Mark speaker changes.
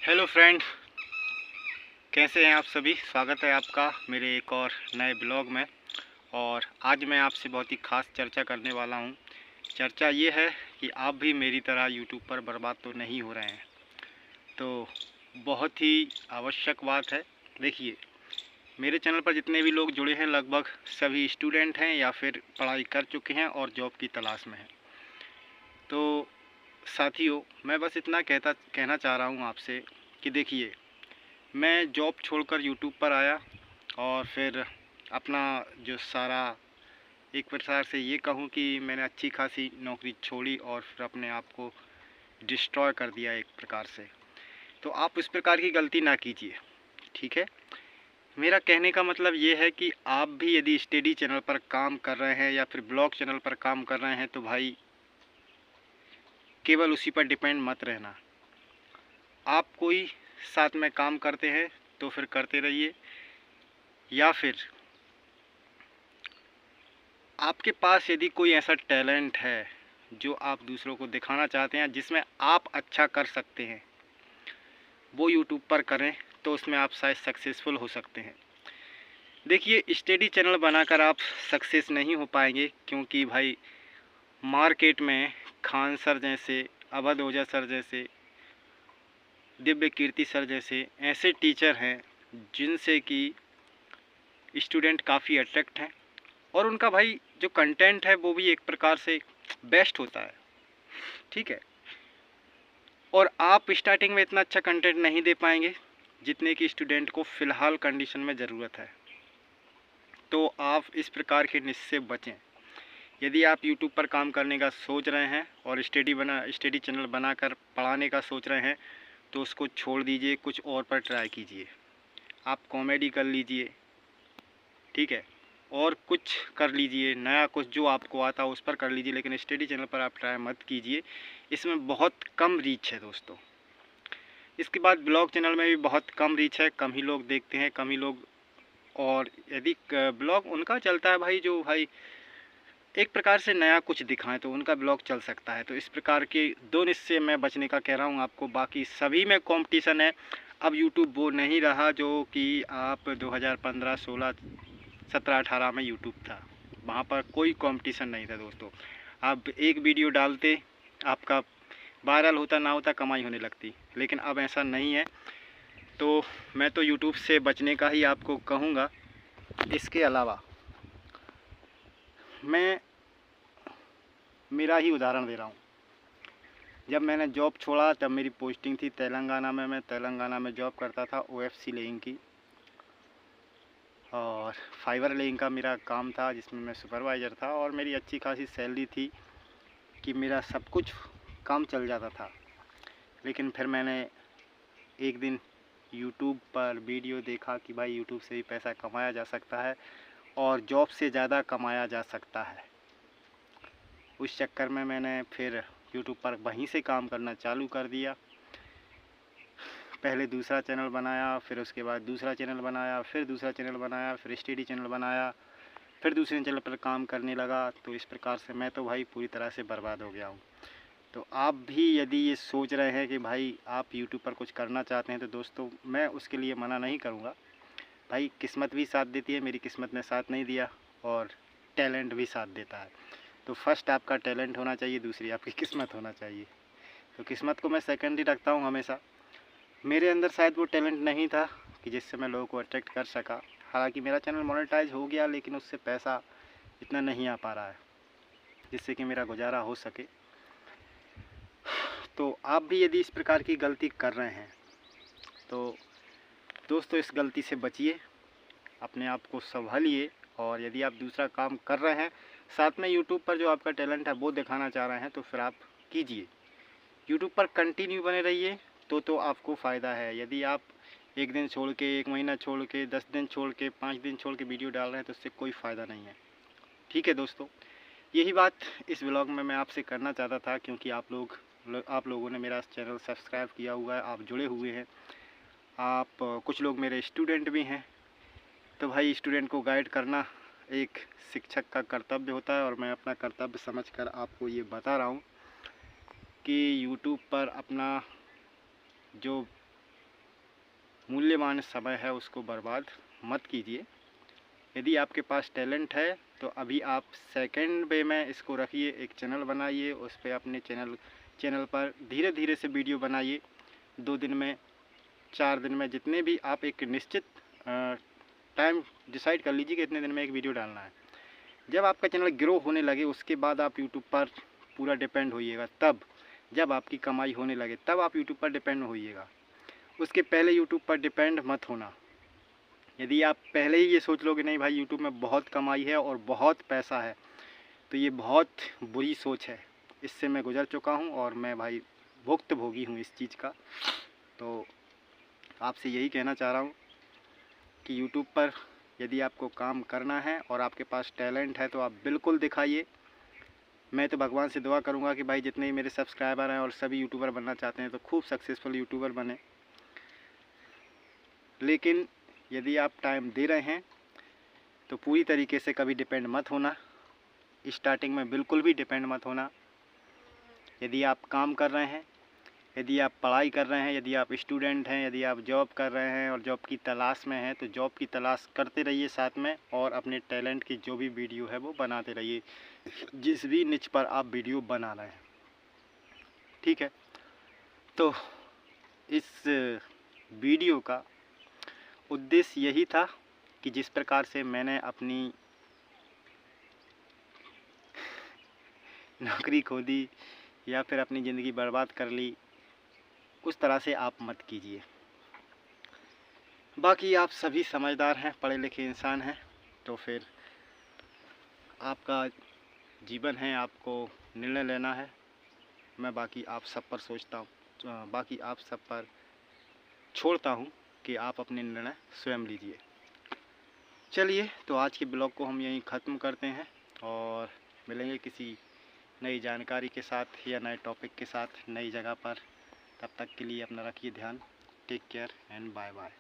Speaker 1: Hello friend, कैसे हैं आप सभी। स्वागत है आपका मेरे एक और नए ब्लॉग में। और आज मैं आपसे बहुत ही ख़ास चर्चा करने वाला हूं। चर्चा ये है कि आप भी मेरी तरह यूट्यूब पर बर्बाद तो नहीं हो रहे हैं। तो बहुत ही आवश्यक बात है। देखिए, मेरे चैनल पर जितने भी लोग जुड़े हैं लगभग सभी स्टूडेंट हैं या फिर पढ़ाई कर चुके हैं और जॉब की तलाश में हैं। तो साथियों, मैं बस इतना कहना चाह रहा हूँ आपसे कि देखिए, मैं जॉब छोड़कर यूट्यूब पर आया और फिर अपना जो सारा, एक प्रकार से ये कहूँ कि मैंने अच्छी खासी नौकरी छोड़ी और फिर अपने आप को डिस्ट्रॉय कर दिया एक प्रकार से। तो आप इस प्रकार की गलती ना कीजिए, ठीक है। मेरा कहने का मतलब ये है कि आप भी यदि स्टडी चैनल पर काम कर रहे हैं या फिर ब्लॉग चैनल पर काम कर रहे हैं तो भाई केवल उसी पर डिपेंड मत रहना। आप कोई साथ में काम करते हैं तो फिर करते रहिए, या फिर आपके पास यदि कोई ऐसा टैलेंट है जो आप दूसरों को दिखाना चाहते हैं, जिसमें आप अच्छा कर सकते हैं, वो यूट्यूब पर करें तो उसमें आप शायद सक्सेसफुल हो सकते हैं। देखिए, स्टडी चैनल बनाकर आप सक्सेस नहीं हो पाएंगे, क्योंकि भाई मार्केट में खान सर जैसे, अवध ओझा सर जैसे, दिव्य कीर्ति सर जैसे ऐसे टीचर हैं जिनसे कि स्टूडेंट काफ़ी अट्रैक्ट हैं, और उनका भाई जो कंटेंट है वो भी एक प्रकार से बेस्ट होता है, ठीक है। और आप स्टार्टिंग में इतना अच्छा कंटेंट नहीं दे पाएंगे जितने कि स्टूडेंट को फ़िलहाल कंडीशन में ज़रूरत है। तो आप इस प्रकार के निश्चय से बचें। यदि आप यूट्यूब पर काम करने का सोच रहे हैं और स्टडी चैनल बनाकर पढ़ाने का सोच रहे हैं तो उसको छोड़ दीजिए, कुछ और पर ट्राई कीजिए। आप कॉमेडी कर लीजिए, ठीक है, और कुछ कर लीजिए, नया कुछ जो आपको आता है उस पर कर लीजिए, लेकिन स्टडी चैनल पर आप ट्राई मत कीजिए। इसमें बहुत कम रीच है दोस्तों। इसके बाद ब्लॉग चैनल में भी बहुत कम रीच है, कम ही लोग देखते हैं, कम ही लोग। और यदि ब्लॉग उनका चलता है भाई जो भाई एक प्रकार से नया कुछ दिखाएं तो उनका ब्लॉग चल सकता है। तो इस प्रकार के दो निश्चय मैं बचने का कह रहा हूँ आपको। बाकी सभी में कंपटीशन है। अब यूट्यूब वो नहीं रहा जो कि आप 2015, 16, 17, 18 में यूट्यूब था। वहाँ पर कोई कंपटीशन नहीं था दोस्तों। आप एक वीडियो डालते, आपका वायरल होता ना होता, कमाई होने लगती, लेकिन अब ऐसा नहीं है। तो मैं तो यूट्यूब से बचने का ही आपको कहूँगा। इसके अलावा मैं मेरा ही उदाहरण दे रहा हूँ। जब मैंने जॉब छोड़ा तब मेरी पोस्टिंग थी तेलंगाना में। मैं तेलंगाना में जॉब करता था OFC लेइंग की, और फाइबर लेइंग का मेरा काम था जिसमें मैं सुपरवाइज़र था, और मेरी अच्छी खासी सैलरी थी कि मेरा सब कुछ काम चल जाता था। लेकिन फिर मैंने एक दिन यूट्यूब पर वीडियो देखा कि भाई यूट्यूब से भी पैसा कमाया जा सकता है और जॉब से ज़्यादा कमाया जा सकता है। उस चक्कर में मैंने फिर यूट्यूब पर वहीं से काम करना चालू कर दिया। पहले दूसरा चैनल बनाया, फिर उसके बाद दूसरा चैनल बनाया, फिर दूसरा चैनल बनाया, फिर स्टडी चैनल बनाया, फिर दूसरे चैनल पर काम करने लगा। तो इस प्रकार से मैं तो भाई पूरी तरह से बर्बाद हो गया हूँ। तो आप भी यदि ये सोच रहे हैं कि भाई आप यूट्यूब पर कुछ करना चाहते हैं तो दोस्तों मैं उसके लिए मना नहीं करूँगा। भाई किस्मत भी साथ देती है, मेरी किस्मत ने साथ नहीं दिया, और टैलेंट भी साथ देता है। तो फर्स्ट आपका टैलेंट होना चाहिए, दूसरी आपकी किस्मत होना चाहिए। तो किस्मत को मैं सेकेंडरी रखता हूँ हमेशा। मेरे अंदर शायद वो टैलेंट नहीं था कि जिससे मैं लोगों को अट्रैक्ट कर सका। हालांकि मेरा चैनल मोनेटाइज हो गया, लेकिन उससे पैसा इतना नहीं आ पा रहा है जिससे कि मेरा गुजारा हो सके। तो आप भी यदि इस प्रकार की गलती कर रहे हैं तो दोस्तों इस गलती से बचिए, अपने आप को संभालिए। और यदि आप दूसरा काम कर रहे हैं, साथ में यूट्यूब पर जो आपका टैलेंट है वो दिखाना चाह रहे हैं, तो फिर आप कीजिए। यूट्यूब पर कंटिन्यू बने रहिए तो आपको फ़ायदा है। यदि आप एक दिन छोड़ के, एक महीना छोड़ के, 10 दिन छोड़ के, 5 दिन छोड़ के वीडियो डाल रहे हैं तो उससे कोई फ़ायदा नहीं है, ठीक है दोस्तों। यही बात इस ब्लॉग में मैं आपसे करना चाहता था, क्योंकि आप लोगों ने मेरा चैनल सब्सक्राइब किया हुआ है, आप जुड़े हुए हैं, आप कुछ लोग मेरे स्टूडेंट भी हैं। तो भाई स्टूडेंट को गाइड करना एक शिक्षक का कर्तव्य होता है, और मैं अपना कर्तव्य समझकर आपको ये बता रहा हूँ कि यूट्यूब पर अपना जो मूल्यवान समय है उसको बर्बाद मत कीजिए। यदि आपके पास टैलेंट है तो अभी आप सेकंड वे में इसको रखिए, एक चैनल बनाइए, उस पर अपने चैनल पर धीरे धीरे से वीडियो बनाइए। 2 दिन में, 4 दिन में, जितने भी आप एक निश्चित टाइम डिसाइड कर लीजिए कि इतने दिन में एक वीडियो डालना है। जब आपका चैनल ग्रो होने लगे उसके बाद आप यूट्यूब पर पूरा डिपेंड होइएगा। तब जब आपकी कमाई होने लगे तब आप यूट्यूब पर डिपेंड होइएगा। उसके पहले यूट्यूब पर डिपेंड मत होना। यदि आप पहले ही ये सोच लो कि नहीं भाई यूट्यूब में बहुत कमाई है और बहुत पैसा है, तो ये बहुत बुरी सोच है। इससे मैं गुजर चुका हूँ और मैं भाई भुक्तभोगी हूँ इस चीज़ का। तो आपसे यही कहना चाह रहा हूँ कि यूट्यूब पर यदि आपको काम करना है और आपके पास टैलेंट है तो आप बिल्कुल दिखाइए। मैं तो भगवान से दुआ करूँगा कि भाई जितने मेरे सब्सक्राइबर हैं और सभी यूट्यूबर बनना चाहते हैं तो खूब सक्सेसफुल यूट्यूबर बने। लेकिन यदि आप टाइम दे रहे हैं तो पूरी तरीके से कभी डिपेंड मत होना। स्टार्टिंग में बिल्कुल भी डिपेंड मत होना। यदि आप काम कर रहे हैं, यदि आप पढ़ाई कर रहे हैं, यदि आप स्टूडेंट हैं, यदि आप जॉब कर रहे हैं और जॉब की तलाश में हैं, तो जॉब की तलाश करते रहिए साथ में, और अपने टैलेंट की जो भी वीडियो है वो बनाते रहिए, जिस भी निच पर आप वीडियो बना रहे हैं। ठीक है, तो इस वीडियो का उद्देश्य यही था कि जिस प्रकार से मैंने अपनी नौकरी खो दी या फिर अपनी ज़िंदगी बर्बाद कर ली, उस तरह से आप मत कीजिए। बाकी आप सभी समझदार हैं, पढ़े लिखे इंसान हैं, तो फिर आपका जीवन है, आपको निर्णय लेना है। मैं बाकी आप सब पर सोचता हूँ, बाकी आप सब पर छोड़ता हूँ कि आप अपने निर्णय स्वयं लीजिए। चलिए, तो आज के ब्लॉग को हम यहीं ख़त्म करते हैं और मिलेंगे किसी नई जानकारी के साथ या नए टॉपिक के साथ नई जगह पर। तब तक के लिए अपना रखिए ध्यान। Take care and bye bye.